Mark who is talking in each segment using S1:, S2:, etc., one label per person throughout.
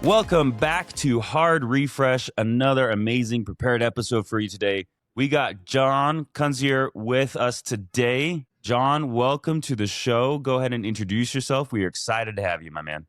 S1: Welcome back to Hard Refresh, another amazing prepared episode for you today. We got John Kunzier with us today. John, welcome to the show. Go ahead and introduce yourself. We are excited to have you, my man.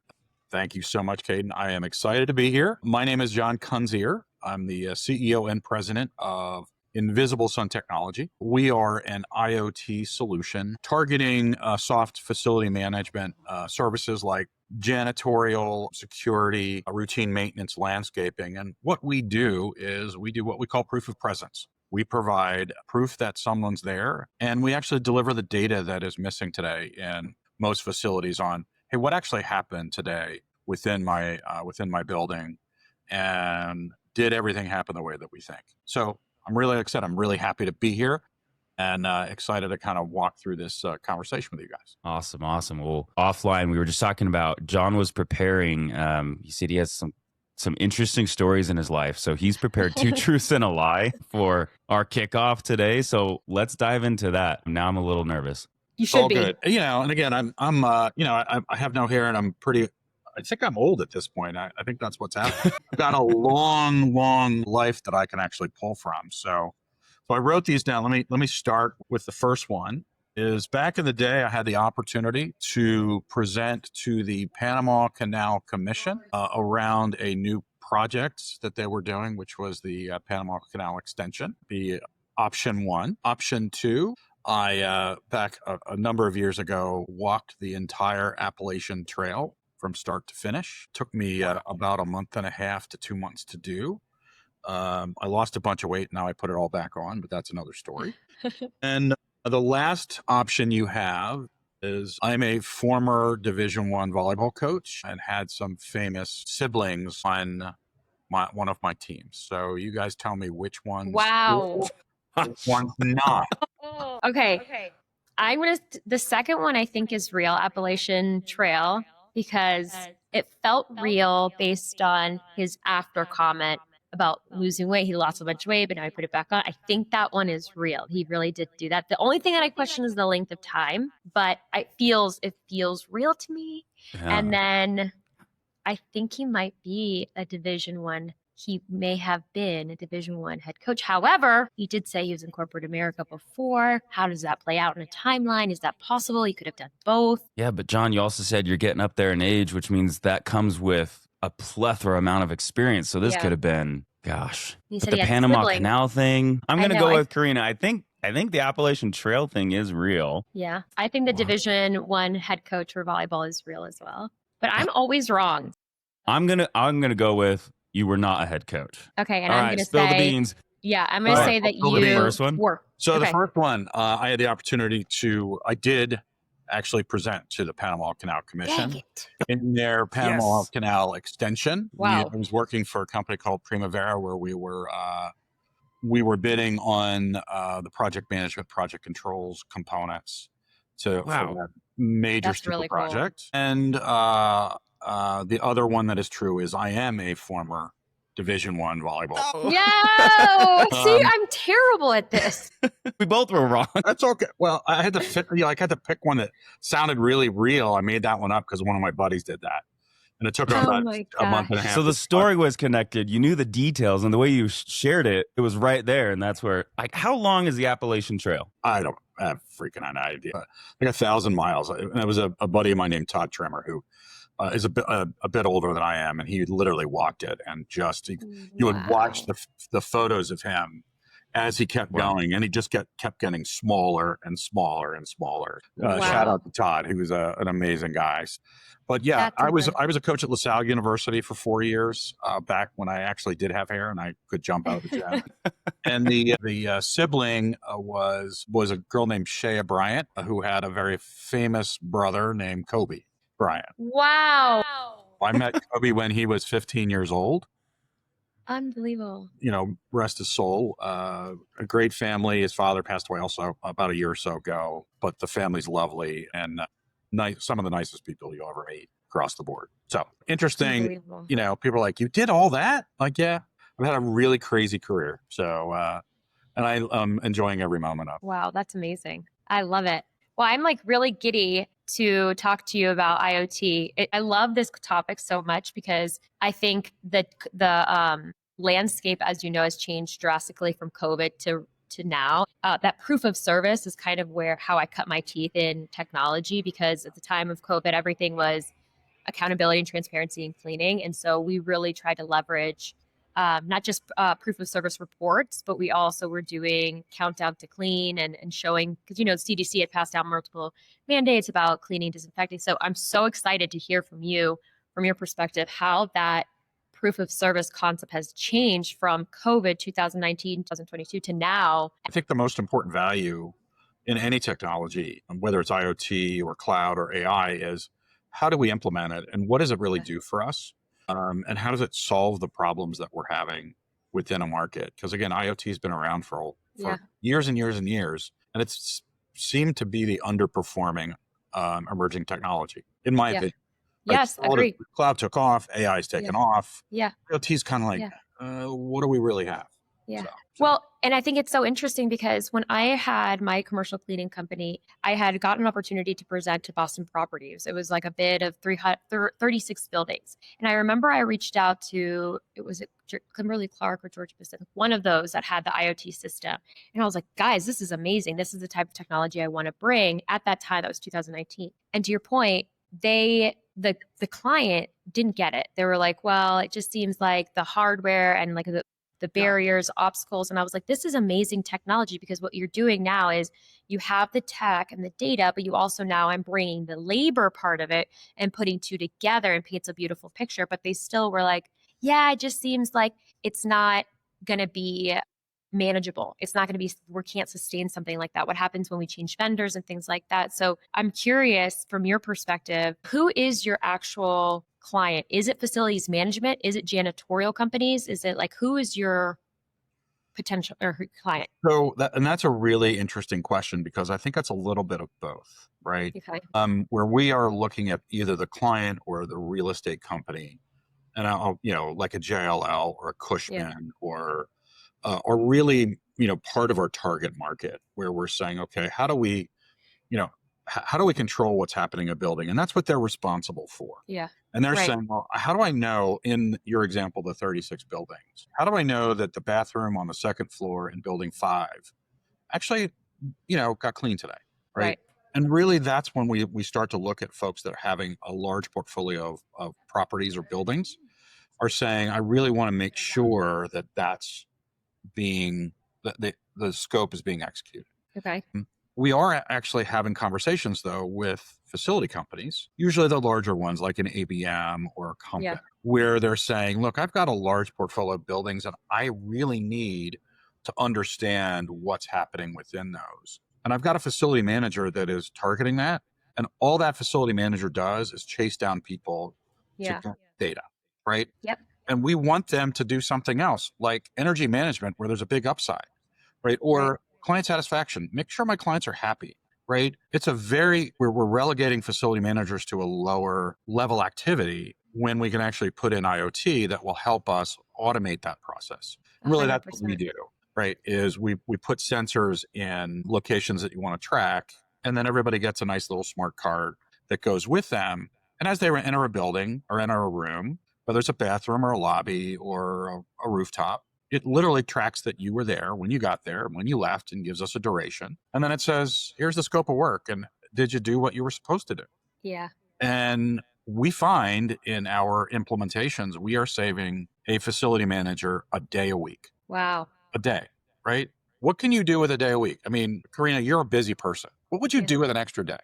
S2: Thank you so much, Caden. I am excited to be here. My name is John Kunzier. I'm the CEO and president of Invisible Sun Technology. We are an IoT solution targeting soft facility management services like janitorial, security, routine maintenance, landscaping. And what we do is we do what we call proof of presence. We provide proof that someone's there, and we actually deliver the data that is missing today in most facilities on, hey, what actually happened today within my building, and did everything happen the way that we think? So I'm really excited. I'm really happy to be here and excited to kind of walk through this conversation with you guys.
S1: Awesome. Well, offline, we were just talking about John was preparing. He said he has some interesting stories in his life. So he's prepared 2 truths and a lie for our kickoff today. So let's dive into that. Now I'm a little nervous.
S3: You should
S2: all
S3: be.
S2: Good. And again, I have no hair and I think I'm old at this point. I think that's what's happening. I've got a long life that I can actually pull from. So I wrote these down. Let me start with the first one. Is back in the day, I had the opportunity to present to the Panama Canal Commission around a new project that they were doing, which was the Panama Canal extension, the option 1. Option 2, I, back a number of years ago, walked the entire Appalachian Trail from start to finish. Took me about a month and a half to 2 months to do. I lost a bunch of weight. Now I put it all back on, but that's another story. And the last option you have is I'm a former Division I volleyball coach and had some famous siblings on one of my teams. So you guys tell me which one's
S3: Wow.
S2: which one's not.
S3: Okay. The second one I think is real, Appalachian Trail, because it felt real based on his after comment about losing weight. He lost a bunch of weight, but now he put it back on. I think that one is real. He really did do that. The only thing that I question is the length of time, but it feels real to me.
S1: Yeah.
S3: And then I think he might be a Division I. He may have been a Division I head coach. However, he did say he was in corporate America before. How does that play out in a timeline? Is that possible? He could have done both.
S1: Yeah, but John, you also said you're getting up there in age, which means that comes with a plethora amount of experience. So this could have been, gosh,
S3: He
S1: but
S3: said
S1: the
S3: he had
S1: Panama
S3: siblings.
S1: Canal thing. I'm
S3: I
S1: going to
S3: know,
S1: go with Karina. I think the Appalachian Trail thing is real.
S3: Yeah, I think the Division I head coach for volleyball is real as well. But I'm always wrong.
S1: I'm gonna go with you were not a head coach.
S3: Okay, and
S1: All
S3: I'm
S1: right,
S3: going to
S1: spill the
S3: say,
S1: beans.
S3: yeah, I'm going to
S2: All
S3: say
S2: right,
S3: that
S1: spill the
S3: you
S1: first one.
S3: were.
S2: So
S3: Okay.
S2: the first one, I had the opportunity I did actually present to the Panama Canal Commission
S3: Dang it.
S2: in their Panama
S1: Yes.
S2: Canal extension.
S3: Wow.
S2: I was working for a company called Primavera where we were bidding on the project management, project controls components for that major
S3: That's
S2: super
S3: really cool.
S2: project. And the other one that is true is I am a former Division I volleyball.
S3: No! See, I'm terrible at this.
S1: We both were wrong.
S2: That's okay. Well, I had to pick one that sounded really real. I made that one up because one of my buddies did that. And it took about a month and a half.
S1: So the story was connected. You knew the details, and the way you shared it, it was right there. And that's where, like, how long is the Appalachian Trail?
S2: I don't have freaking idea. Like 1,000 miles. And it was a buddy of mine named Todd Trimmer who is a bit older than I am, and he literally walked it. And you would watch the photos of him as he kept going, and he just kept getting smaller and smaller and smaller. Shout out to Todd, who was an amazing guy. But yeah, I was a coach at LaSalle University for 4 years back when I actually did have hair and I could jump out of the gym. And the sibling was a girl named Shea Bryant, who had a very famous brother named Kobe Bryant.
S3: Wow.
S2: I met Kobe when he was 15 years old.
S3: Unbelievable.
S2: Rest his soul. A great family. His father passed away also about a year or so ago, but the family's lovely and some of the nicest people you'll ever meet across the board. So interesting. People are like, you did all that? Like, yeah, I've had a really crazy career. So, and I'm enjoying every moment of it.
S3: Wow, that's amazing. I love it. Well, I'm like really giddy to talk to you about IoT. I love this topic so much because I think that the landscape, as you know, has changed drastically from COVID to now. That proof of service is kind of how I cut my teeth in technology, because at the time of COVID, everything was accountability and transparency and cleaning. And so we really tried to leverage not just proof of service reports, but we also were doing countdown to clean and showing, because, CDC had passed out multiple mandates about cleaning, disinfecting. So I'm so excited to hear from you, from your perspective, how that proof of service concept has changed from COVID 2019, 2022 to now.
S2: I think the most important value in any technology, whether it's IoT or cloud or AI, is how do we implement it and what does it really do for us? And how does it solve the problems that we're having within a market? Because again, IoT has been around for years and years and years, and it's seemed to be the underperforming emerging technology, in my opinion.
S3: Yes, agree.
S2: Cloud took off, AI is taken off.
S3: Yeah.
S2: IoT is kind of like, what do we really have?
S3: Yeah. Well, and I think it's so interesting because when I had my commercial cleaning company, I had gotten an opportunity to present to Boston Properties. It was like a bid of 36 buildings. And I remember I reached out to, was it Kimberly Clark or Georgia Pacific, one of those that had the IoT system. And I was like, guys, this is amazing. This is the type of technology I want to bring. At that time, that was 2019. And to your point, the client didn't get it. They were like, well, it just seems like the hardware and like the barriers, obstacles. And I was like, this is amazing technology, because what you're doing now is you have the tech and the data, but you also now I'm bringing the labor part of it and putting two together and paints a beautiful picture. But they still were like, yeah, it just seems like it's not going to be manageable. It's not going to be, we can't sustain something like that. What happens when we change vendors and things like that? So I'm curious from your perspective, who is your actual client? Is it facilities management? Is it janitorial companies? Is it like, who is your potential or client?
S2: So that's a really interesting question, because I think that's a little bit of both, right?
S3: Okay.
S2: Where we are looking at either the client or the real estate company, and I'll, like a JLL or a Cushman or really, part of our target market, where we're saying, okay, how do we control what's happening in a building? And that's what they're responsible for.
S3: Yeah.
S2: And they're saying, well, how do I know, in your example, the 36 buildings, how do I know that the bathroom on the second floor in building 5 actually, got cleaned today? Right. And really, that's when we start to look at folks that are having a large portfolio of properties or buildings, are saying, I really want to make sure that that's being, the scope is being executed.
S3: Okay.
S2: We are actually having conversations, though, with facility companies, usually the larger ones like an ABM or a company, where they're saying, look, I've got a large portfolio of buildings and I really need to understand what's happening within those. And I've got a facility manager that is targeting that. And all that facility manager does is chase down people to get data, right?
S3: Yep.
S2: And we want them to do something else, like energy management, where there's a big upside, right? Or client satisfaction. Make sure my clients are happy, right? It's we're relegating facility managers to a lower level activity when we can actually put in IoT that will help us automate that process. And really, 100%. That's what we do, right? Is we put sensors in locations that you want to track, and then everybody gets a nice little smart card that goes with them. And as they enter a building or enter a room, whether it's a bathroom or a lobby or a rooftop, it literally tracks that you were there when you got there, when you left, and gives us a duration. And then it says, here's the scope of work. And did you do what you were supposed to do?
S3: Yeah.
S2: And we find in our implementations, we are saving a facility manager a day a week.
S3: Wow.
S2: A day, right? What can you do with a day a week? I mean, Karina, you're a busy person. What would you do with an extra day?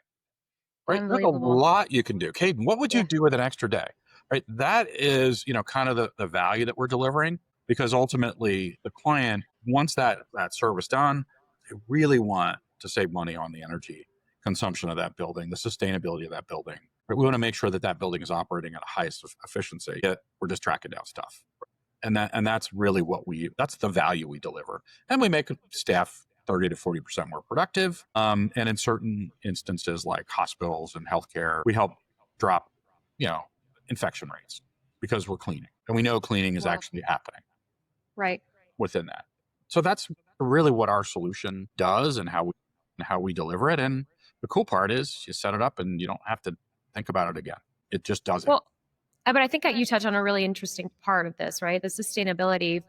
S2: Right? There's a lot you can do. Caden, what would you do with an extra day? Right? That is, kind of the value that we're delivering. Because ultimately, the client wants that service done. They really want to save money on the energy consumption of that building, the sustainability of that building. But we want to make sure that building is operating at a highest efficiency. Yet we're just tracking down stuff, and that's really that's the value we deliver. And we make staff 30 to 40% more productive. And in certain instances, like hospitals and healthcare, we help drop, infection rates because we're cleaning, and we know cleaning is actually happening.
S3: Right.
S2: Within that. So that's really what our solution does and how we deliver it. And The cool part is you set it up and you don't have to think about it again. It just does it.
S3: Well, but I think that you touch on a really interesting part of this, right? The sustainability.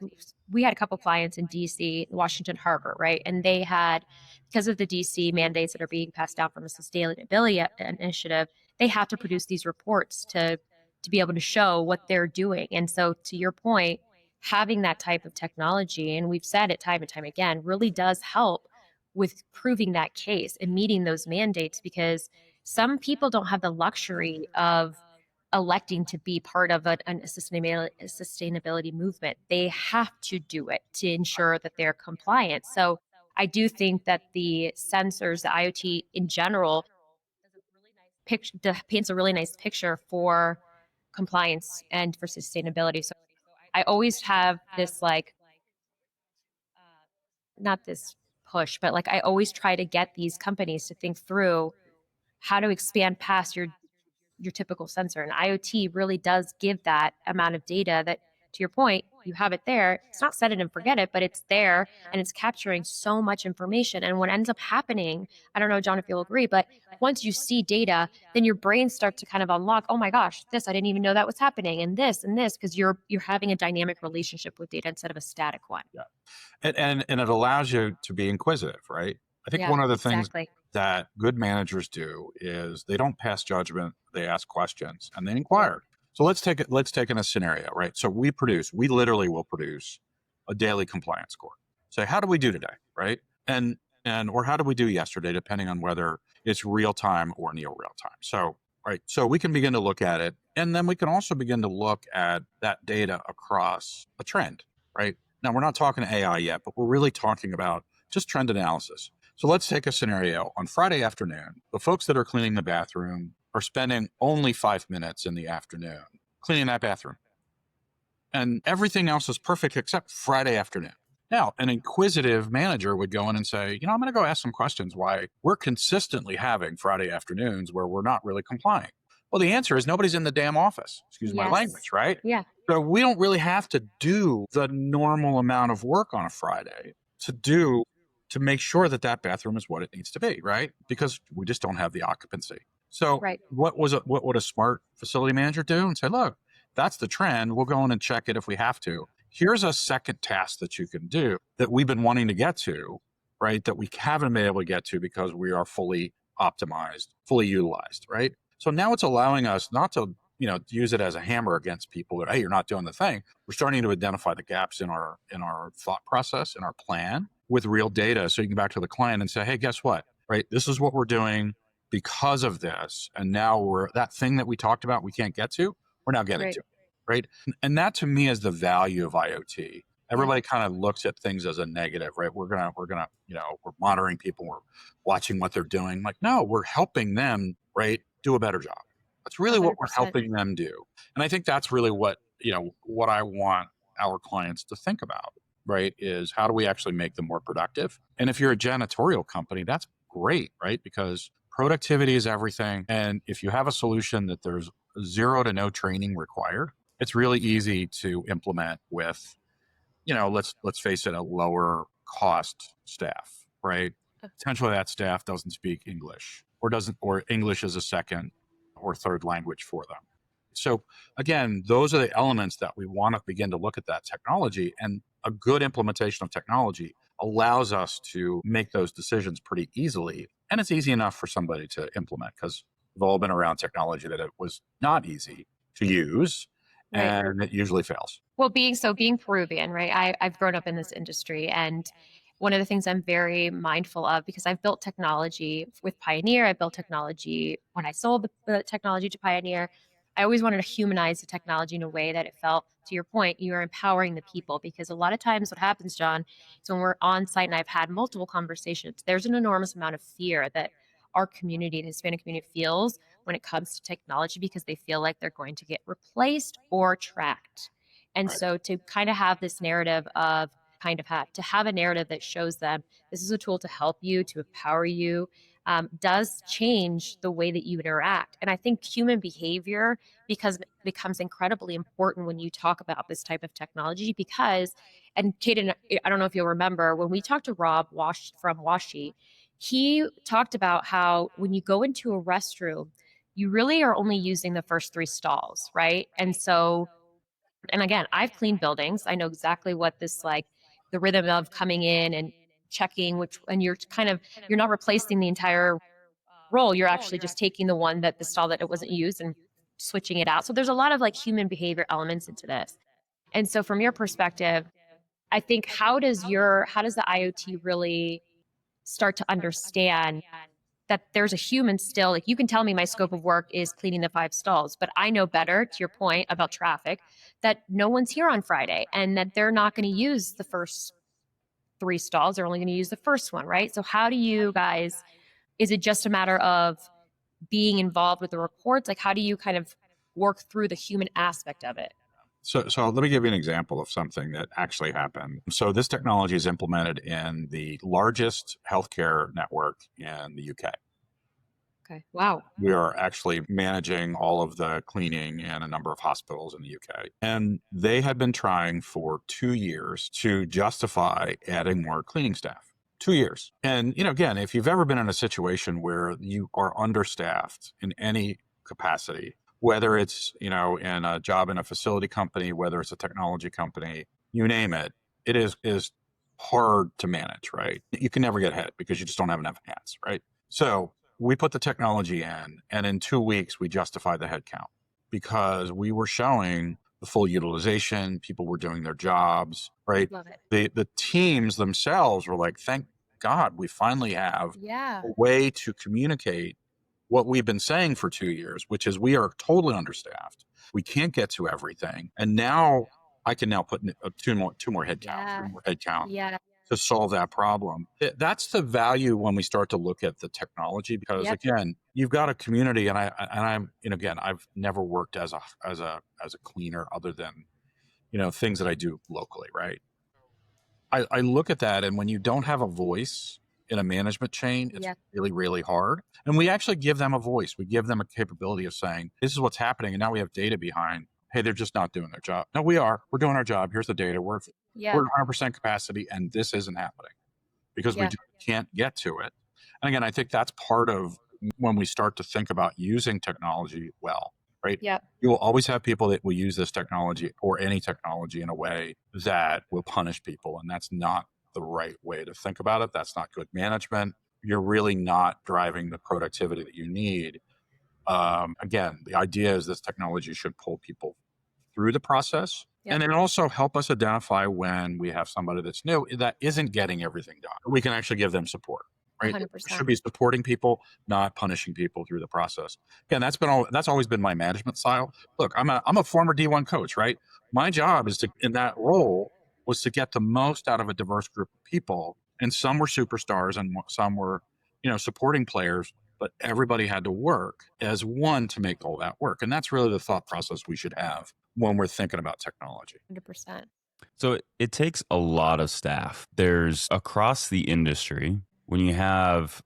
S3: We had a couple clients in DC, Washington Harbor, right? And they had, because of the DC mandates that are being passed down from a sustainability initiative, they have to produce these reports to be able to show what they're doing. And so, to your point, having that type of technology, and we've said it time and time again, really does help with proving that case and meeting those mandates, because some people don't have the luxury of electing to be part of a sustainability movement. They have to do it to ensure that they're compliant. So I do think that the sensors, the IoT in general, paints a really nice picture for compliance and for sustainability. So I always have this not this push, but I always try to get these companies to think through how to expand past your typical sensor. And IoT really does give that amount of data that, to your point, you have it there. It's not set it and forget it, but it's there and it's capturing so much information. And what ends up happening, I don't know, John, if you'll agree, but once you see data, then your brain starts to kind of unlock, oh my gosh, this, I didn't even know that was happening, and this, because you're having a dynamic relationship with data instead of a static one.
S2: Yeah. And it allows you to be inquisitive, right? I think one of the things that good managers do is they don't pass judgment, they ask questions and they inquire. So let's take in a scenario, right? So we literally will produce a daily compliance score. Say, how do we do today, right? And or how did we do yesterday, depending on whether it's real time or near real time. So, right. So we can begin to look at it, and then we can also begin to look at that data across a trend, right? Now, we're not talking AI yet, but we're really talking about just trend analysis. So let's take a scenario. On Friday afternoon, the folks that are cleaning the bathroom are spending only 5 minutes in the afternoon cleaning that bathroom. And everything else is perfect except Friday afternoon. Now, an inquisitive manager would go in and say, I'm going to go ask some questions why we're consistently having Friday afternoons where we're not really complying. Well, the answer is nobody's in the damn office. Excuse my language, right?
S3: Yeah.
S2: So we don't really have to do the normal amount of work on a Friday to make sure that bathroom is what it needs to be, right? Because we just don't have the occupancy. So what would a smart facility manager do? And say, look, that's the trend. We'll go in and check it if we have to. Here's a second task that you can do that we've been wanting to get to, right? That we haven't been able to get to because we are fully optimized, fully utilized, right? So now it's allowing us not to, use it as a hammer against people that, hey, you're not doing the thing. We're starting to identify the gaps in our thought process, in our plan with real data. So you can go back to the client and say, hey, guess what, right? This is what we're doing because of this. And now that thing that we talked about, we can't get to, we're now getting to. Right. And that to me is the value of IoT. Everybody kind of looks at things as a negative, right? We're monitoring people, we're watching what they're doing. Like, no, we're helping them, right, do a better job. That's really 100%. What we're helping them do. And I think that's really what I want our clients to think about, right, is how do we actually make them more productive? And if you're a janitorial company, that's great, right? Because productivity is everything. And if you have a solution that there's 0 to no training required, it's really easy to implement with, let's face it, a lower cost staff, right? Potentially that staff doesn't speak English or English is a second or third language for them. So again, those are the elements that we want to begin to look at that technology, and a good implementation of technology allows us to make those decisions pretty easily. And it's easy enough for somebody to implement because we've all been around technology that it was not easy to use. And it usually fails.
S3: Well, being Peruvian, right? I've grown up in this industry, and one of the things I'm very mindful of, because I've built technology with Pioneer, I built technology when I sold the technology to Pioneer. I always wanted to humanize the technology in a way that it felt, to your point, you are empowering the people. Because a lot of times what happens, John, is when we're on site, and I've had multiple conversations, there's an enormous amount of fear that our community, the Hispanic community, feels when it comes to technology, because they feel like they're going to get replaced or tracked. And so to kind of have this narrative of to have a narrative that shows them this is a tool to help you, to empower you, does change the way that you interact. And I think human behavior becomes incredibly important when you talk about this type of technology, because, and Caden, I don't know if you'll remember, when we talked to Rob from Washi, he talked about how when you go into a restroom, you really are only using the first 3 stalls, right? And so, and again, I've cleaned buildings. I know exactly what this like the rhythm of coming in and checking which, and you're kind of, you're not replacing the entire roll. You're actually just taking the one that the stall that it wasn't used and switching it out. So there's a lot of like human behavior elements into this. And so from your perspective, I think how does the IoT really start to understand that there's a human still, like you can tell me my scope of work is cleaning the 5 stalls, but I know better, to your point about traffic, that no one's here on Friday and that they're not going to use the first 3 stalls. They're only going to use the first one, right? So how do you guys, is it just a matter of being involved with the reports? Like how do you kind of work through the human aspect of it?
S2: So let me give you an example of something that actually happened. So this technology is implemented in the largest healthcare network in the UK.
S3: Okay. Wow.
S2: We are actually managing all of the cleaning in a number of hospitals in the UK. And they had been trying for 2 years to justify adding more cleaning staff. 2 years. And, again, if you've ever been in a situation where you are understaffed in any capacity, whether it's, in a job in a facility company, whether it's a technology company, you name it, it is hard to manage, right? You can never get ahead because you just don't have enough hands, right? So we put the technology in, and in 2 weeks, we justified the headcount because we were showing the full utilization. People were doing their jobs, right?
S3: Love it.
S2: The teams themselves were like, thank God we finally have
S3: Yeah.
S2: a way to communicate what we've been saying for 2 years, which is we are totally understaffed. We can't get to everything. And now I can now put in two more headcount,
S3: Yeah.
S2: 3 more headcount
S3: Yeah.
S2: to solve that problem. That's the value when we start to look at the technology, because
S3: Yep.
S2: again, you've got a community, and I'm again, I've never worked as a cleaner other than things that I do locally, right? I look at that, and when you don't have a voice in a management chain, it's
S3: Yep.
S2: really, really hard. And we actually give them a voice. We give them a capability of saying, this is what's happening. And now we have data behind, hey, they're just not doing their job. No, we are. We're doing our job. Here's the data. We're
S3: Yeah.
S2: at 100% capacity, and this isn't happening because we
S3: Yeah.
S2: just can't get to it. And again, I think that's part of when we start to think about using technology well, right?
S3: Yep.
S2: You will always have people that will use this technology or any technology in a way that will punish people. And that's not the right way to think about it. That's not good management. You're really not driving the productivity that you need. Again, the idea is this technology should pull people through the process.
S3: Yep.
S2: And it also help us identify when we have somebody that's new that isn't getting everything done. We can actually give them support, right?
S3: 100%.
S2: We should be supporting people, not punishing people through the process. Again, that's always been my management style. Look, I'm a former D1 coach, right? My job is in that role was to get the most out of a diverse group of people. And some were superstars and some were, supporting players, but everybody had to work as one to make all that work. And that's really the thought process we should have when we're thinking about technology.
S3: 100%.
S1: So it takes a lot of staff. There's across the industry, when you have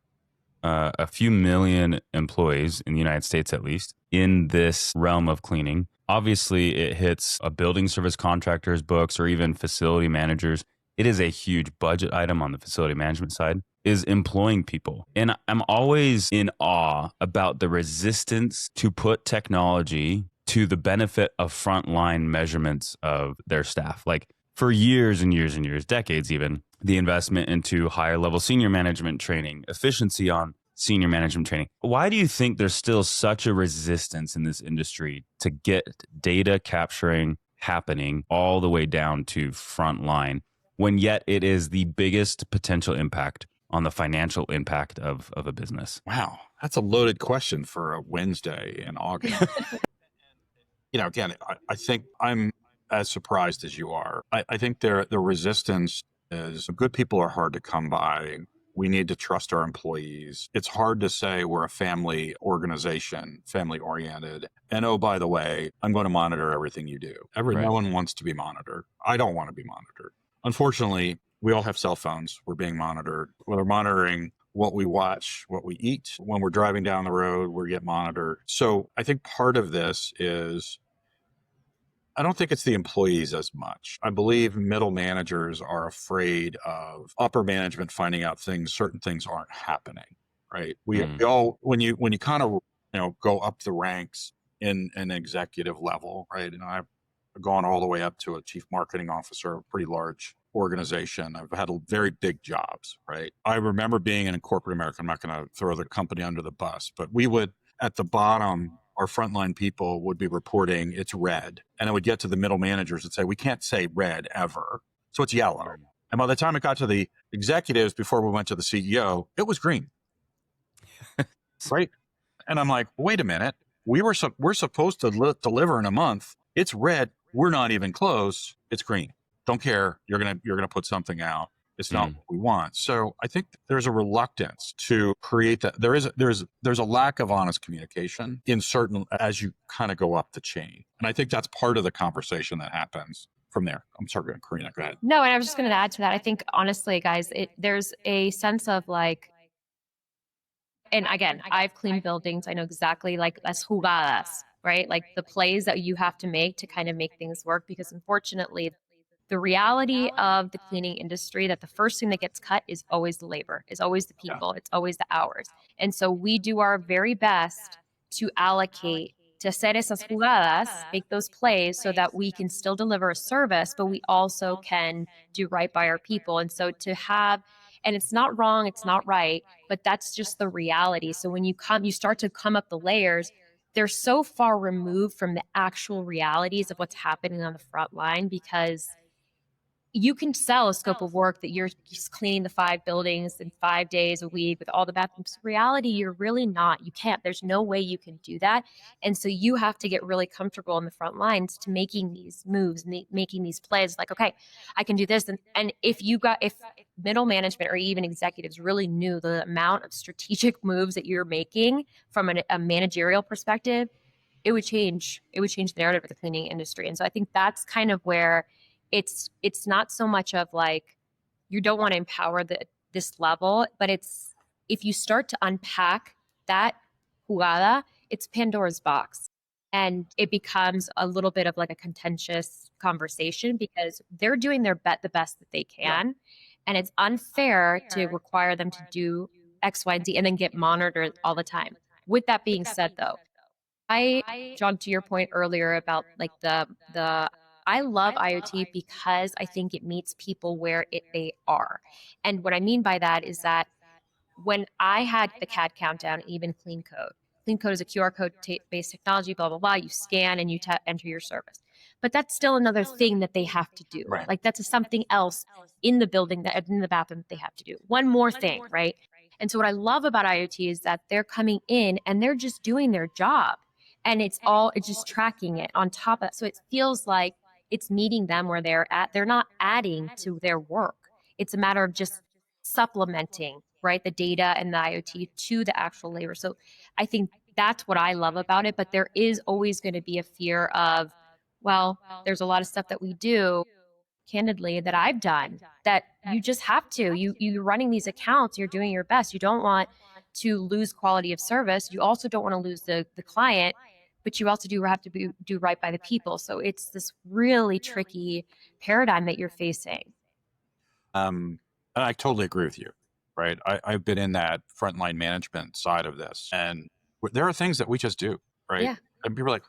S1: a few million employees in the United States, at least, in this realm of cleaning, obviously it hits a building service contractor's books or even facility managers. It is a huge budget item on the facility management side, is employing people. And I'm always in awe about the resistance to put technology to the benefit of frontline measurements of their staff. Like for years and years and years, decades even, the investment into higher level senior management training, efficiency on senior management training. Why do you think there's still such a resistance in this industry to get data capturing happening all the way down to frontline, when yet it is the biggest potential impact on the financial impact of a business?
S2: Wow, that's a loaded question for a Wednesday in August. Again, I think I'm as surprised as you are. I think the resistance is good people are hard to come by. We need to trust our employees. It's hard to say we're a family organization, family oriented. And oh, by the way, I'm going to monitor everything you do.
S1: Right.
S2: No one wants to be monitored. I don't want to be monitored. Unfortunately, we all have cell phones. We're being monitored. We're monitoring what we watch, what we eat. When we're driving down the road, we get monitored. So I think part of this is I don't think it's the employees as much. I believe middle managers are afraid of upper management finding out certain things aren't happening, right? We all, when you kind of, go up the ranks in an executive level, right? And I've gone all the way up to a chief marketing officer, a pretty large organization. I've had very big jobs, right? I remember being in corporate America. I'm not going to throw the company under the bus, but we would, at the bottom, our frontline people would be reporting it's red. And it would get to the middle managers and say, we can't say red ever. So it's yellow. And by the time it got to the executives, before we went to the CEO, it was green. Right? And I'm like, wait a minute. We're supposed to deliver in a month. It's red. We're not even close. It's green. Don't care. You're gonna put something out. It's not what we want. So I think there's a reluctance to create that. There's a lack of honest communication in certain, as you kind of go up the chain. And I think that's part of the conversation that happens from there. I'm sorry, Karina, go ahead.
S3: No, and I was just going to add to that. I think honestly, guys, there's a sense of like, and again, I've cleaned buildings. I know exactly like las jugadas, right? Like the plays that you have to make to kind of make things work, because unfortunately, the reality of the cleaning industry, that the first thing that gets cut is always the labor, is always the people, it's always the hours. And so we do our very best to allocate, to hacer esas jugadas, make those plays so that we can still deliver a service, but we also can do right by our people. And so to have, and it's not wrong, it's not right, but that's just the reality. So when you start to come up the layers, they're so far removed from the actual realities of what's happening on the front line, because you can sell a scope of work that you're just cleaning the 5 buildings in 5 days a week with all the bathrooms. Reality, you're really not. You can't. There's no way you can do that. And so you have to get really comfortable in the front lines to making these moves, making these plays. Like, okay, I can do this. And if middle management or even executives really knew the amount of strategic moves that you're making from a managerial perspective, it would change the narrative of the cleaning industry. And so I think that's kind of where it's not so much of like, you don't want to empower this level, but it's, if you start to unpack that jugada, it's Pandora's box. And it becomes a little bit of like a contentious conversation, because they're doing the best that they can. Yeah. And it's unfair to require them to do X, Y, and Z and then get monitored all the time. With that being said, though, John, to your point earlier about like I love IoT because I think it meets people where they are. And what I mean by that is that when I had the CAD countdown, even clean code is a QR code based technology, blah, blah, blah. You scan and you enter your service. But that's still another thing that they have to do. Right. Like that's something else in the building, in the bathroom that they have to do. One more thing, right? And so what I love about IoT is that they're coming in and they're just doing their job. And it's just tracking it on top of it. So it feels like it's meeting them where they're at. They're not adding to their work. It's a matter of just supplementing, right, the data and the IoT to the actual labor. So I think that's what I love about it. But there is always going to be a fear of, well, there's a lot of stuff that we do, candidly, that I've done that you just have to. You're running these accounts, you're doing your best. You don't want to lose quality of service. You also don't want to lose the client, but you also have to do right by the people. So it's this really tricky paradigm that you're facing.
S2: And I totally agree with you, right? I've been in that frontline management side of this, and there are things that we just do, right? Yeah. And people are like,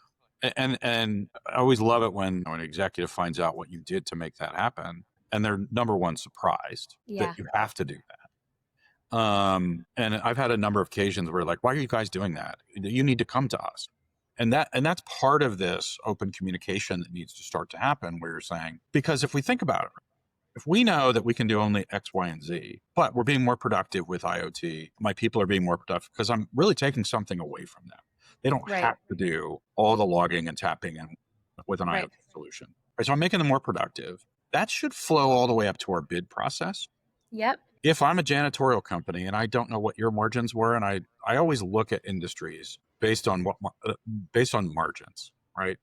S2: and I always love it when an executive finds out what you did to make that happen, and they're number one surprised that you have to do that. And I've had a number of occasions where like, why are you guys doing that? You need to come to us. And that's part of this open communication that needs to start to happen, where you're saying, because if we think about it, if we know that we can do only X, Y, and Z, but we're being more productive with IoT, my people are being more productive because I'm really taking something away from them. They don't have to do all the logging and tapping and with an IoT solution. Right, so I'm making them more productive. That should flow all the way up to our bid process.
S3: Yep.
S2: If I'm a janitorial company and I don't know what your margins were, and I always look at industries based on margins, right?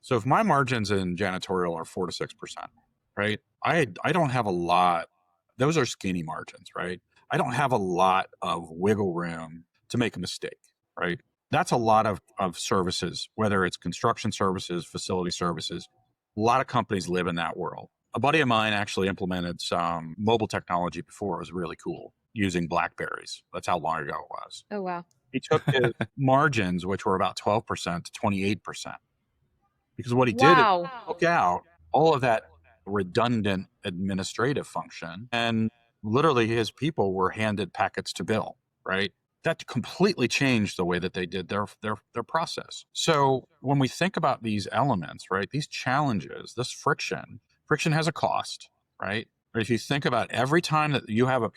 S2: So if my margins in janitorial are 4 to 6%, right? I don't have a lot. Those are skinny margins, right? I don't have a lot of wiggle room to make a mistake, right? That's a lot of services, whether it's construction services, facility services. A lot of companies live in that world. A buddy of mine actually implemented some mobile technology before. It was really cool using BlackBerries. That's how long ago it was.
S3: Oh, wow.
S2: He took his margins, which were about 12% to 28%. Because what he did is
S3: Wow.
S2: took out all of that redundant administrative function, and literally his people were handed packets to bill, right? That completely changed the way that they did their process. So when we think about these elements, right, these challenges, this friction has a cost, right? But if you think about every time that you have a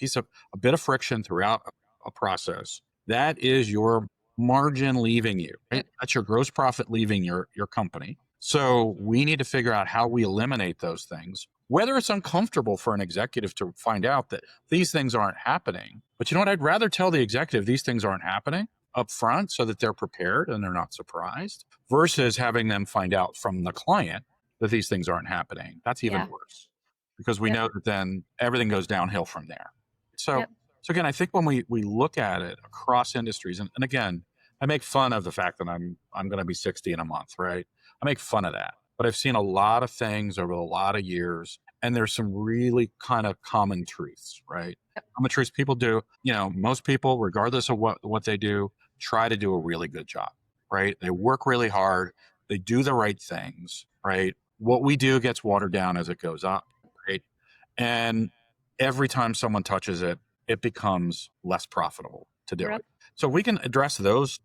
S2: bit of friction throughout a process, that is your margin leaving you, right? That's your gross profit leaving your company. So we need to figure out how we eliminate those things, whether it's uncomfortable for an executive to find out that these things aren't happening. But you know what? I'd rather tell the executive these things aren't happening up front so that they're prepared and they're not surprised, versus having them find out from the client that these things aren't happening. That's even worse, because we know that then everything goes downhill from there. So again, I think when we look at it across industries, and again, I make fun of the fact that I'm going to be 60 in a month, right? I make fun of that, but I've seen a lot of things over a lot of years, and there's some really kind of common truths, right? Common truths people do, most people, regardless of what they do, try to do a really good job, right? They work really hard. They do the right things, right? What we do gets watered down as it goes up, right? And every time someone touches it, it becomes less profitable to do it. So we can address those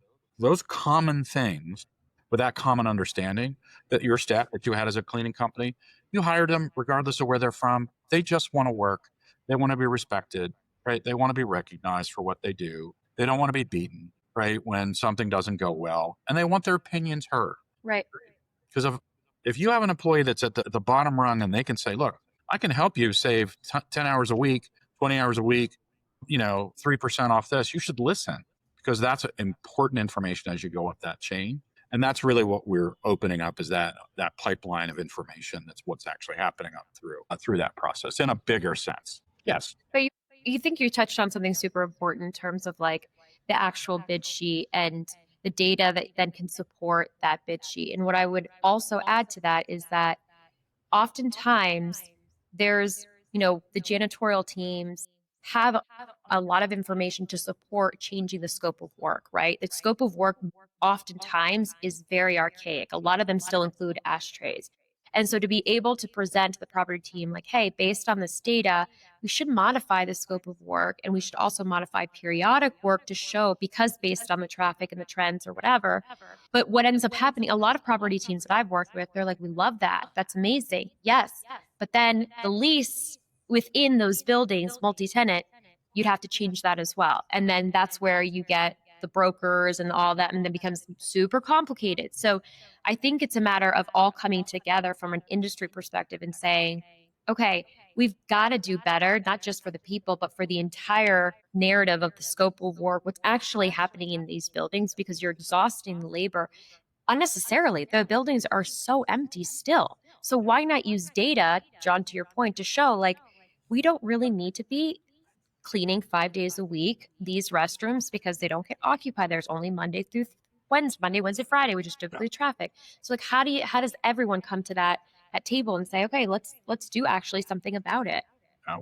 S2: common things with that common understanding that your staff that you had as a cleaning company, you hired them regardless of where they're from. They just want to work. They want to be respected, right? They want to be recognized for what they do. They don't want to be beaten, right, when something doesn't go well. And they want their opinions heard.
S3: Right.
S2: Because if you have an employee that's at the bottom rung and they can say, look, I can help you save 10 hours a week, 20 hours a week, 3% off this, you should listen, because that's important information as you go up that chain. And that's really what we're opening up, is that pipeline of information. That's what's actually happening up through that process in a bigger sense. Yes.
S3: But you think you touched on something super important in terms of like the actual bid sheet and the data that then can support that bid sheet. And what I would also add to that is that oftentimes there's, the janitorial teams have a lot of information to support changing the scope of work, right? The scope of work oftentimes is very archaic. A lot of them still include ashtrays. And so to be able to present to the property team, like, hey, based on this data, we should modify the scope of work, and we should also modify periodic work to show, because based on the traffic and the trends or whatever. But what ends up happening, a lot of property teams that I've worked with, they're like, we love that. That's amazing. Yes. But then the lease within those buildings, multi-tenant, you'd have to change that as well. And then that's where you get the brokers and all that, and then becomes super complicated. So I think it's a matter of all coming together from an industry perspective and saying, okay, we've got to do better, not just for the people, but for the entire narrative of the scope of work, what's actually happening in these buildings, because you're exhausting the labor unnecessarily. The buildings are so empty still. So why not use data, John, to your point, to show like, we don't really need to be cleaning 5 days a week these restrooms, because they don't get occupied. There's only Monday, Wednesday, Friday, which is typically traffic. So like, how does everyone come to that table and say, okay, let's do actually something about it?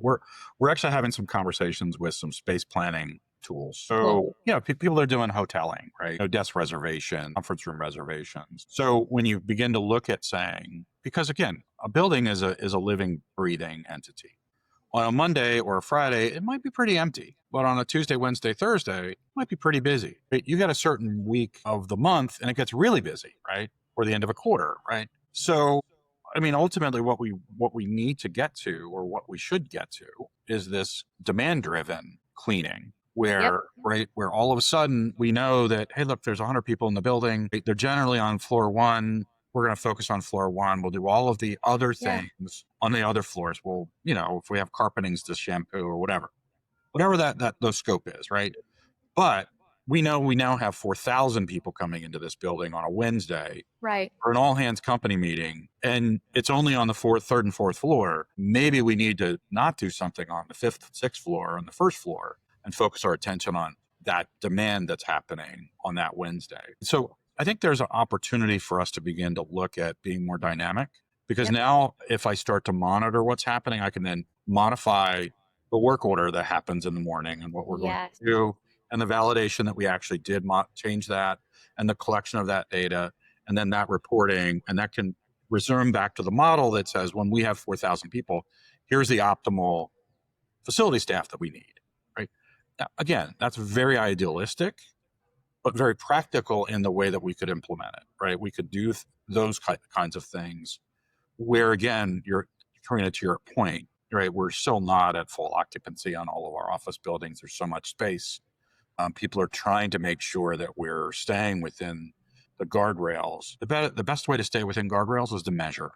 S2: We're actually having some conversations with some space planning tools. So people are doing hoteling, right? Desk reservation, conference room reservations. So when you begin to look at saying, because again, a building is a living, breathing entity. On a Monday or a Friday, it might be pretty empty. But on a Tuesday, Wednesday, Thursday, it might be pretty busy. Right? You get a certain week of the month and it gets really busy, right? Or the end of a quarter, right? So, I mean, ultimately what we need to get to, or what we should get to, is this demand-driven cleaning where, right, where all of a sudden we know that, hey, look, there's 100 people in the building. They're generally on floor one. We're going to focus on floor one. We'll do all of the other things on the other floors. We'll, if we have carpetings to shampoo or whatever that the scope is, right? But we know we now have 4,000 people coming into this building on a Wednesday,
S3: right,
S2: for an all hands company meeting, and it's only on the third and fourth floor. Maybe we need to not do something on the fifth, sixth floor, on the first floor, and focus our attention on that demand that's happening on that Wednesday. So I think there's an opportunity for us to begin to look at being more dynamic Because
S3: Yep.
S2: now if I start to monitor what's happening, I can then modify the work order that happens in the morning and what we're going
S3: Yes.
S2: to do, and the validation that we actually did change that, and the collection of that data, and then that reporting, and that can resume back to the model that says when we have 4,000 people, here's the optimal facility staff that we need, right? Now, again, that's very idealistic, but very practical in the way that we could implement it, right? We could do those kinds of things where, again, Karina, to your point, right? We're still not at full occupancy on all of our office buildings. There's so much space. People are trying to make sure that we're staying within the guardrails. The best way to stay within guardrails is to measure.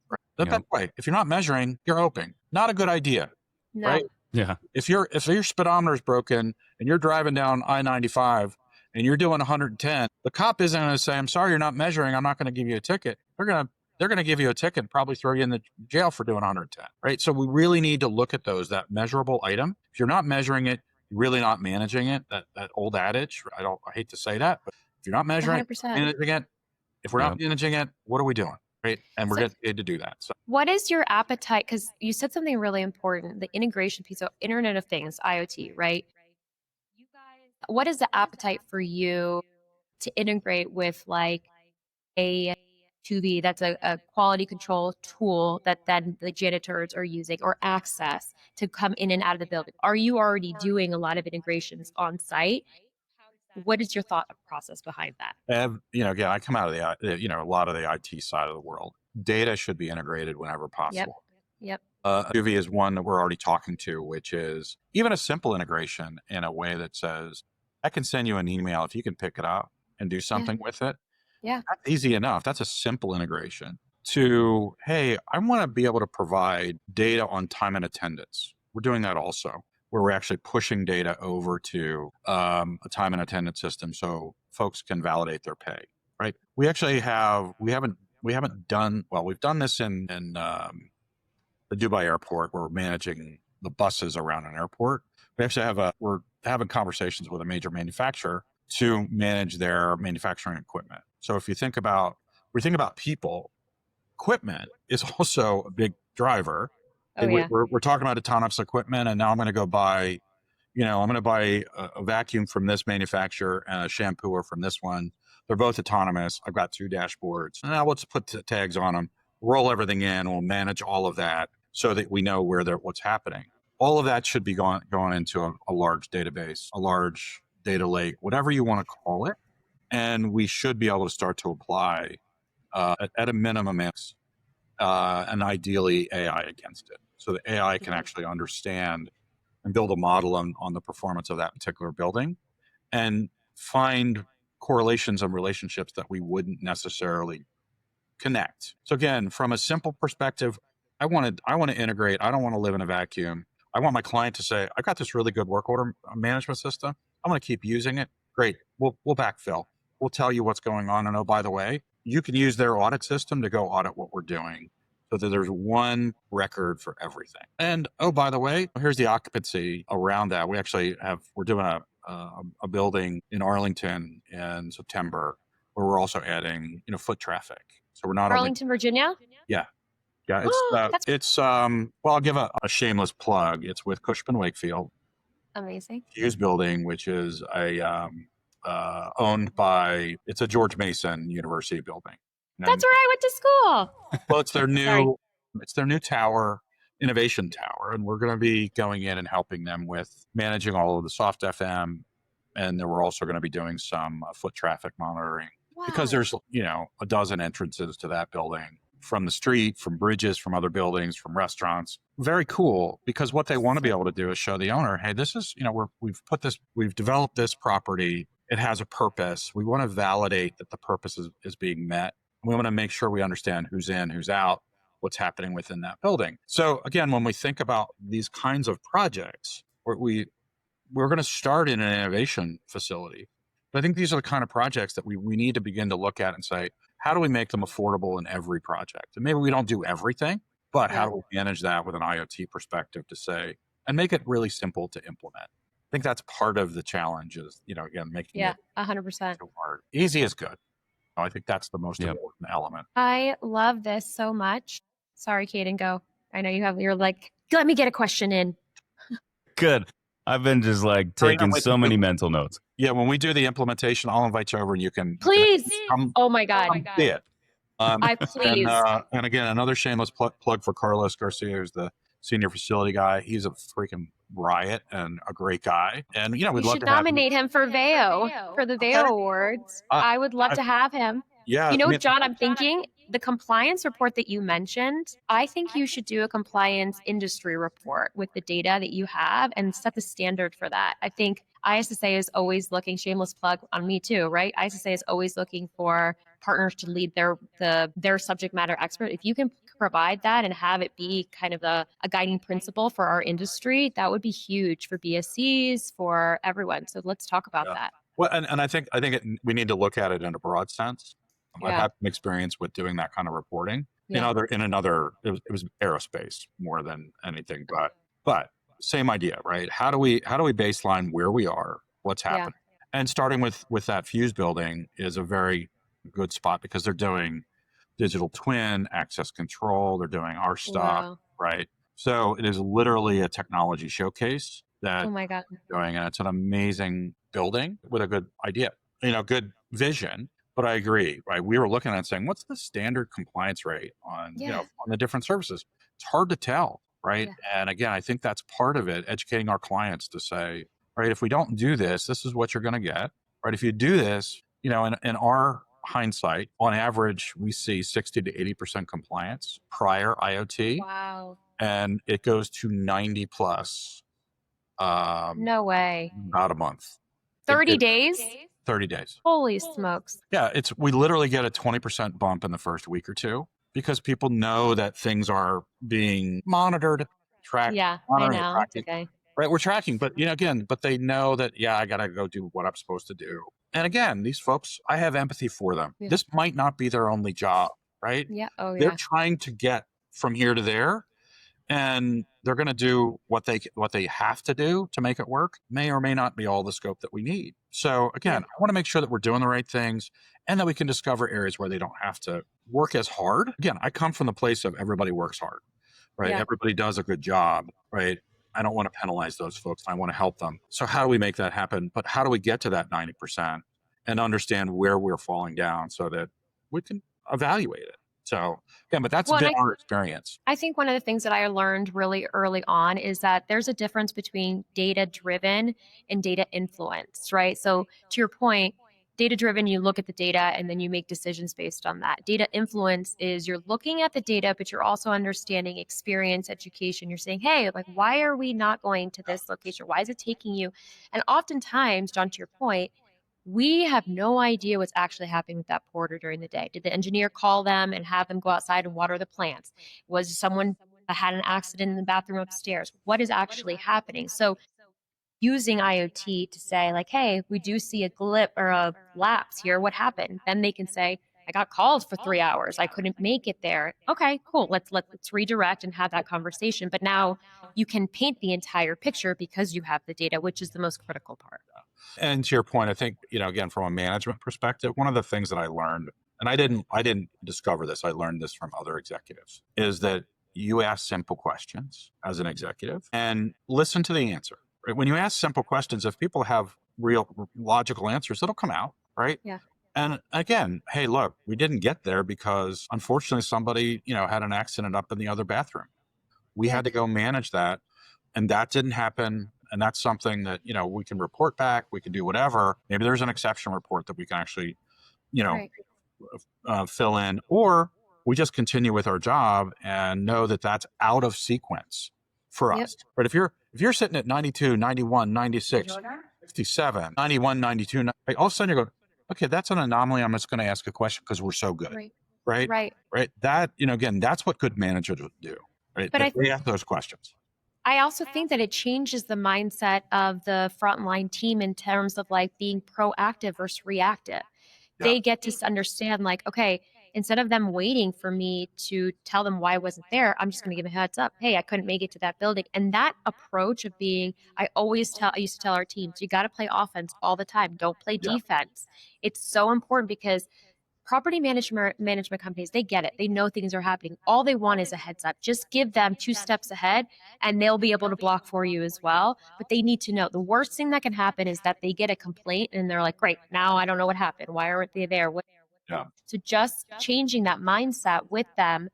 S2: Right? The
S1: Yep.
S2: best way. If you're not measuring, you're open. Not a good idea,
S3: No.
S2: right?
S1: Yeah.
S2: If your speedometer is broken and you're driving down I-95 and you're doing 110, the cop isn't going to say, "I'm sorry, you're not measuring. I'm not going to give you a ticket." They're going to give you a ticket and probably throw you in the jail for doing 110, right? So we really need to look at that measurable item. If you're not measuring it, you're really not managing it. That old adage, I hate to say that, but if you're not measuring,
S3: 100%.
S2: managing it, if we're not managing it, what are we doing, right? And we're getting paid to do that. So
S3: What is your appetite? Because you said something really important, the integration piece of Internet of Things, IoT, right? What is the appetite for you to integrate with like a 2B that's a quality control tool that then the janitors are using, or access to come in and out of the building? Are you already doing a lot of integrations on site? What is your thought process behind that?
S2: again, I come out of a lot of the IT side of the world. Data should be integrated whenever possible.
S3: Yep.
S2: 2V is one that we're already talking to, which is even a simple integration in a way that says, I can send you an email if you can pick it up and do something with it.
S3: Yeah.
S2: That's easy enough. That's a simple integration. To, hey, I want to be able to provide data on time and attendance. We're doing that also, where we're actually pushing data over to a time and attendance system so folks can validate their pay, right? We actually we've done this in the Dubai airport, where we're managing the buses around an airport. We actually we're having conversations with a major manufacturer to manage their manufacturing equipment. So if we think about people, equipment is also a big driver.
S3: Oh, yeah.
S2: We're talking about autonomous equipment, and now I'm going to go buy, a vacuum from this manufacturer and a shampooer from this one. They're both autonomous. I've got 2 dashboards. Now let's put tags on them, roll everything in. We'll manage all of that so that we know what's happening. All of that should be going into a large database, a large data lake, whatever you want to call it. And we should be able to start to apply, at a minimum, and ideally AI against it. So the AI can actually understand and build a model on the performance of that particular building and find correlations and relationships that we wouldn't necessarily connect. So again, from a simple perspective, I want to integrate. I don't want to live in a vacuum. I want my client to say, I got this really good work order management system. I'm going to keep using it. Great. We'll backfill. We'll tell you what's going on. And oh, by the way, you can use their audit system to go audit what we're doing, so that there's one record for everything. And oh, by the way, here's the occupancy around that. We're doing a building in Arlington in September, where we're also adding, foot traffic. So we're not
S3: Arlington, Virginia?
S2: Yeah.
S3: That's
S2: I'll give a shameless plug. It's with Cushman Wakefield
S3: amazing.
S2: Hughes building, which is owned by, it's a George Mason University building.
S3: That's where I went to school.
S2: Well, it's their
S3: Sorry.
S2: new tower, innovation tower, and we're going to be going in and helping them with managing all of the soft FM, and then we're also going to be doing some foot traffic monitoring, because there's a dozen entrances to that building, from the street, from bridges, from other buildings, from restaurants. Very cool, because what they want to be able to do is show the owner, hey, this is, we've developed this property. It has a purpose. We want to validate that the purpose is being met. We want to make sure we understand who's in, who's out, what's happening within that building. So again, when we think about these kinds of projects, we're going to start in an innovation facility. But I think these are the kind of projects that we need to begin to look at and say, how do we make them affordable in every project? And maybe we don't do everything, but how do we manage that with an IoT perspective to say, and make it really simple to implement? I think that's part of the challenge is, again, making it
S3: 100%.
S2: so hard. Easy is good. I think that's the most
S1: Yep.
S2: important element.
S3: I love this so much. Sorry, Caden, go. I know you're like, let me get a question in.
S1: Good. I've been just like
S2: Karina,
S1: taking so many mental notes.
S2: Yeah, when we do the implementation, I'll invite you over and you can
S3: Please.
S2: come
S3: Oh my God.
S2: see it.
S3: Please.
S2: And again, another shameless plug for Carlos Garcia, who's the senior facility guy. He's a freaking riot and a great guy. And we'd
S3: You
S2: love
S3: should
S2: to have him.
S3: nominate him for VEO, for the VEO Awards. I would love to have him.
S2: Yeah,
S3: John, I'm thinking the compliance report that you mentioned, I think you should do a compliance industry report with the data that you have and set the standard for that. I think ISSA is always looking, shameless plug on me too, right? ISSA is always looking for partners to lead their subject matter expert. If you can provide that and have it be kind of a guiding principle for our industry, that would be huge for BSCs, for everyone. So let's talk about that.
S2: Well, and I think we need to look at it in a broad sense. I've had some experience with doing that kind of reporting. It was aerospace more than anything, but same idea, right? How do we baseline where we are, what's happening? And starting with that fuse building is a very good spot because they're doing digital twin, access control, they're doing our stuff, right? So it is literally a technology showcase that
S3: oh my God.
S2: they're doing, and it's an amazing building with a good idea, good vision. But I agree, right? We were looking at it saying, what's the standard compliance rate on on the different services? It's hard to tell, right? Yeah. And again, I think that's part of it, educating our clients to say, right, if we don't do this, this is what you're going to get, right? If you do this, in our hindsight, on average, we see 60 to 80% compliance prior IoT.
S3: Wow.
S2: And it goes to 90 plus.
S3: No way.
S2: About a month.
S3: 30 days?
S2: 30 days.
S3: Holy smokes.
S2: Yeah, we literally get a 20% bump in the first week or two because people know that things are being monitored, tracked.
S3: Yeah, I know. It's okay.
S2: Right, we're tracking, but but they know that, I got to go do what I'm supposed to do. And again, these folks, I have empathy for them. Yeah. This might not be their only job, right?
S3: Yeah. Oh, yeah.
S2: They're trying to get from here to there, and they're going to do what they have to do to make it work. May or may not be all the scope that we need. So again, I want to make sure that we're doing the right things and that we can discover areas where they don't have to work as hard. Again, I come from the place of everybody works hard, right? Yeah. Everybody does a good job, right? I don't want to penalize those folks. I want to help them. So how do we make that happen? But how do we get to that 90% and understand where we're falling down so that we can evaluate it? So, but that's been our experience.
S3: I think one of the things that I learned really early on is that there's a difference between data-driven and data influence, right? So to your point, data-driven, you look at the data and then you make decisions based on that. Data influence is you're looking at the data, but you're also understanding experience, education. You're saying, hey, like, why are we not going to this location? Why is it taking you? And oftentimes, John, to your point, we have no idea what's actually happening with that porter during the day. Did the engineer call them and have them go outside and water the plants? Was someone had an accident in the bathroom upstairs? What is actually happening? So using IoT to say like, hey, we do see a glip or a lapse here. What happened? Then they can say, I got called for 3 hours. I couldn't make it there. Okay, cool. Let's redirect and have that conversation. But now you can paint the entire picture because you have the data, which is the most critical part.
S2: And to your point, I think, again, from a management perspective, one of the things that I learned, and I didn't discover this, I learned this from other executives, is that you ask simple questions as an executive and listen to the answer. Right? When you ask simple questions, if people have real logical answers, it'll come out, right?
S3: Yeah.
S2: And again, hey, look, we didn't get there because unfortunately somebody, had an accident up in the other bathroom. We had to go manage that, and that didn't happen. And that's something that, we can report back, we can do whatever. Maybe there's an exception report that we can actually, fill in, or we just continue with our job and know that that's out of sequence for us. But if you're sitting at 92, 91, 96, 67, 91, 92, all of a sudden you're going, okay, that's an anomaly. I'm just going to ask a question because we're so good. Right. That, again, that's what good managers would do. Right. But they ask those questions.
S3: I also think that it changes the mindset of the frontline team in terms of like being proactive versus reactive. Yeah. They get to understand like, okay, instead of them waiting for me to tell them why I wasn't there, I'm just going to give a heads up. Hey, I couldn't make it to that building. And that approach of being, I used to tell our teams, you got to play offense all the time. Don't play defense. It's so important because property management companies, they get it. They know things are happening. All they want is a heads up. Just give them 2 steps ahead and they'll be able to block for you as well. But they need to know the worst thing that can happen is that they get a complaint and they're like, great, now I don't know what happened. Why aren't they there?
S2: Yeah.
S3: So just changing that mindset with them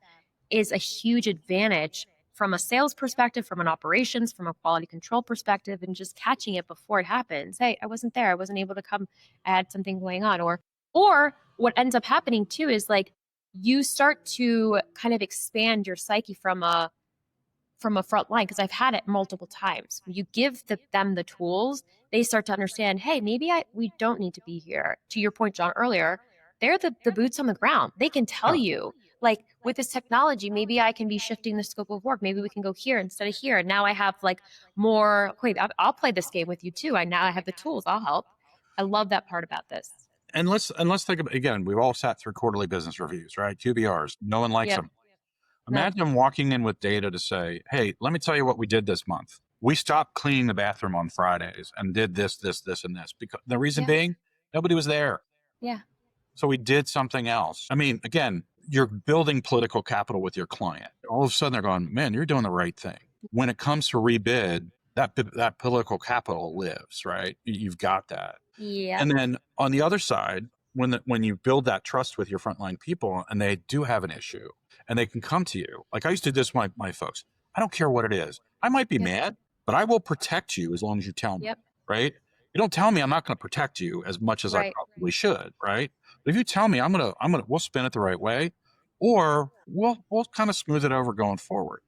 S3: is a huge advantage from a sales perspective, from an operations, from a quality control perspective, and just catching it before it happens. Hey, I wasn't there. I wasn't able to come. I had something going on. Or what ends up happening too is like you start to kind of expand your psyche from a front line, because I've had it multiple times. When you give them the tools, they start to understand, hey, maybe we don't need to be here. To your point, John, earlier, they're the boots on the ground. They can tell you, like, with this technology, maybe I can be shifting the scope of work. Maybe we can go here instead of here. And now I have like more, wait, I'll play this game with you too. I have the tools. I'll help. I love that part about this.
S2: And let's think about, again, we've all sat through quarterly business reviews, right? QBRs. No one likes them. Imagine walking in with data to say, hey, let me tell you what we did this month. We stopped cleaning the bathroom on Fridays and did this, and this. Because the reason being, nobody was there.
S3: Yeah.
S2: So we did something else. I mean, again, you're building political capital with your client. All of a sudden they're going, man, you're doing the right thing. When it comes to rebid, that political lives, right? You've got that.
S3: Yeah.
S2: And then on the other side, when you build that trust with your frontline people and they do have an issue and they can come to you, like I used to do this with my folks. I don't care what it is. I might be mad, but I will protect you as long as you tell me, right? You don't tell me, I'm not going to protect you as much as I probably should, right? But if you tell me, we'll spin it the right way, or we'll kind of smooth it over going forward.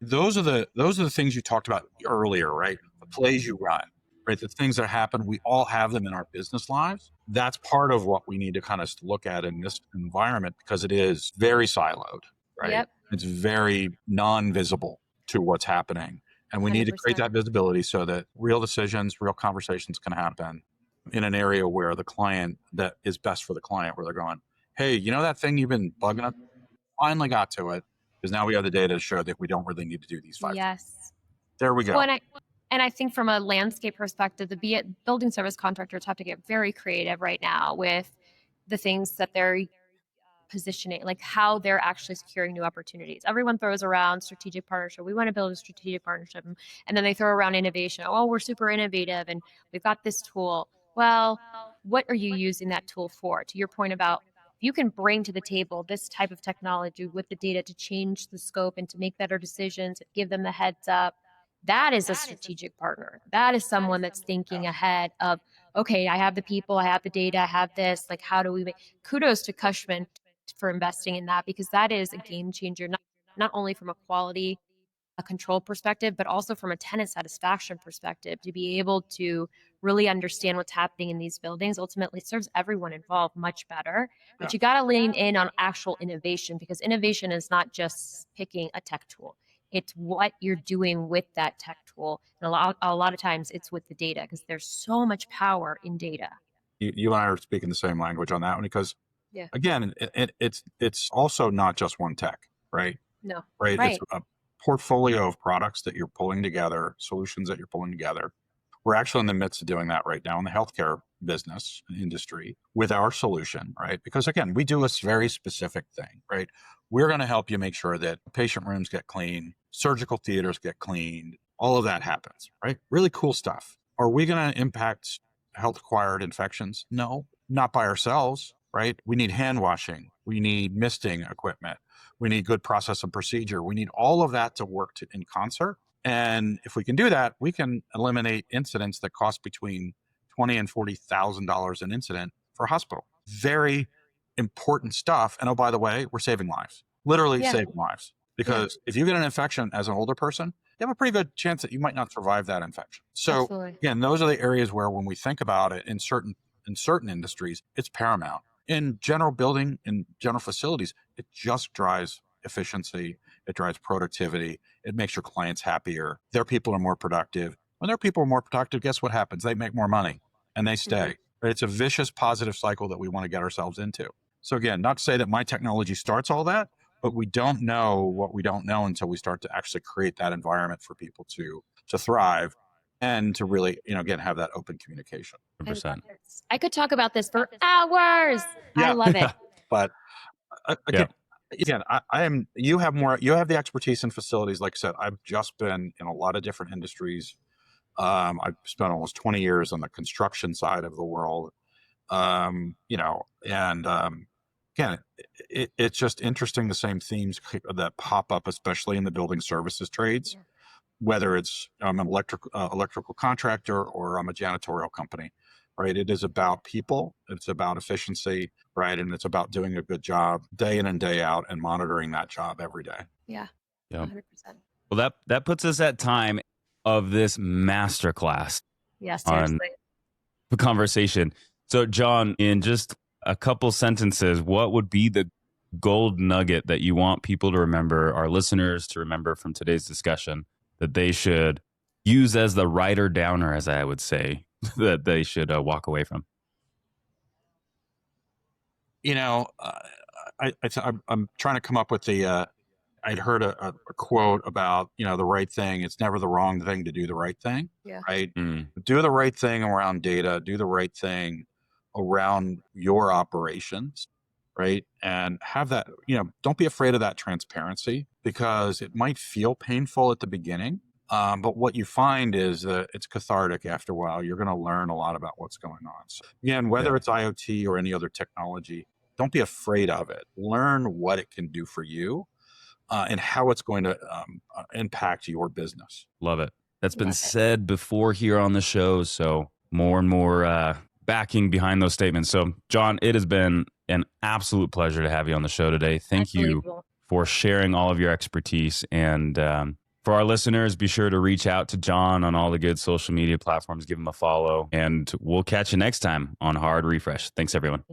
S2: Those are the things you talked about earlier, right? The plays you run, right? The things that happen, we all have them in our business lives. That's part of what we need to kind of look at in this environment, because it is very siloed, right?
S3: Yep.
S2: It's very non-visible to what's happening. And we need to create
S3: 100%.
S2: that visibility so that real decisions, real conversations can happen in an area where the client, that is best for the client, where they're going, hey, you know that thing you've been bugging us? Finally got to it, because now we have the data to show that we don't really need to do these 5 things.
S3: Yes.
S2: There we go.
S3: Well, and I think from a landscape perspective, the building service contractors have to get very creative right now with the things that they're positioning, like how they're actually securing new opportunities. Everyone throws around strategic partnership. We want to build a strategic partnership. And then they throw around innovation. Oh, we're super innovative and we've got this tool. Well, what are you using that tool for? To your point about, you can bring to the table this type of technology with the data to change the scope and to make better decisions, give them the heads up. That is a strategic partner. That is someone that's thinking ahead of, okay, I have the people, I have the data, I have this, like, how do we make, kudos to Cushman for investing in that, because that is a game changer, not only from a quality, a control perspective, but also from a tenant satisfaction perspective, to be able to really understand what's happening in these buildings. Ultimately, it serves everyone involved much better. But you got to lean in on actual innovation, because innovation is not just picking a tech tool. It's what you're doing with that tech tool. And a lot of times it's with the data, because there's so much power in data.
S2: You and I are speaking the same language on that one, because again, it's also not just one tech, right?
S3: No.
S2: Right. It's a portfolio of products that you're pulling together, solutions that you're pulling together. We're actually in the midst of doing that right now in the healthcare business industry with our solution, right? Because again, we do a very specific thing, right? We're going to help you make sure that patient rooms get clean, surgical theaters get cleaned, all of that happens, right? Really cool stuff. Are we going to impact health-acquired infections? No, not by ourselves, right? We need hand washing. We need misting equipment. We need good process and procedure. We need all of that to work in concert. And if we can do that, we can eliminate incidents that cost between $20,000 and $40,000 an incident for a hospital. Very important stuff. And oh, by the way, we're saving lives, literally saving lives. Because if you get an infection as an older person, you have a pretty good chance that you might not survive that infection. So again, those are the areas where, when we think about it in certain industries, it's paramount. In general building, in general facilities, it just drives efficiency. It drives productivity. It makes your clients happier. Their people are more productive. When their people are more productive, guess what happens? They make more money and they stay. Mm-hmm. It's a vicious positive cycle that we want to get ourselves into. So again, not to say that my technology starts all that, but we don't know what we don't know until we start to actually create that environment for people to thrive and to really, again, have that open communication.
S1: 100%.
S3: I could talk about this for hours.
S2: Yeah.
S3: I love it.
S2: But again, you have the expertise in facilities. Like I said, I've just been in a lot of different industries. I've spent almost 20 years on the construction side of the world. Again, it's just interesting, the same themes that pop up, especially in the building services trades, whether it's I'm an electrical contractor or I'm a janitorial company, right? It is about people, it's about efficiency, right? And it's about doing a good job day in and day out and monitoring that job every day.
S3: Yeah.
S1: 100%. Well, that puts us at time of this masterclass.
S3: Yeah, seriously.
S1: On the conversation. So, John, in just a couple sentences, what would be the gold nugget that you want people to remember, our listeners to remember from today's discussion, that they should use as the writer downer, as I would say, that they should walk away from?
S2: I'm trying to come up with I'd heard a quote about, the right thing. It's never the wrong thing to do the right thing.
S3: Yeah.
S2: Right. Do the right thing around data, do the right thing around your operations. Right. And have that, don't be afraid of that transparency, because it might feel painful at the beginning. But what you find is that it's cathartic after a while. You're going to learn a lot about what's going on. So again, whether it's IoT or any other technology, don't be afraid of it. Learn what it can do for you. And how it's going to impact your business.
S1: Love it. That's been said before here on the show. So more and more backing behind those statements. So, John, it has been an absolute pleasure to have you on the show today. Thank you for sharing all of your expertise. And for our listeners, be sure to reach out to John on all the good social media platforms. Give him a follow. And we'll catch you next time on Hard Refresh. Thanks, everyone.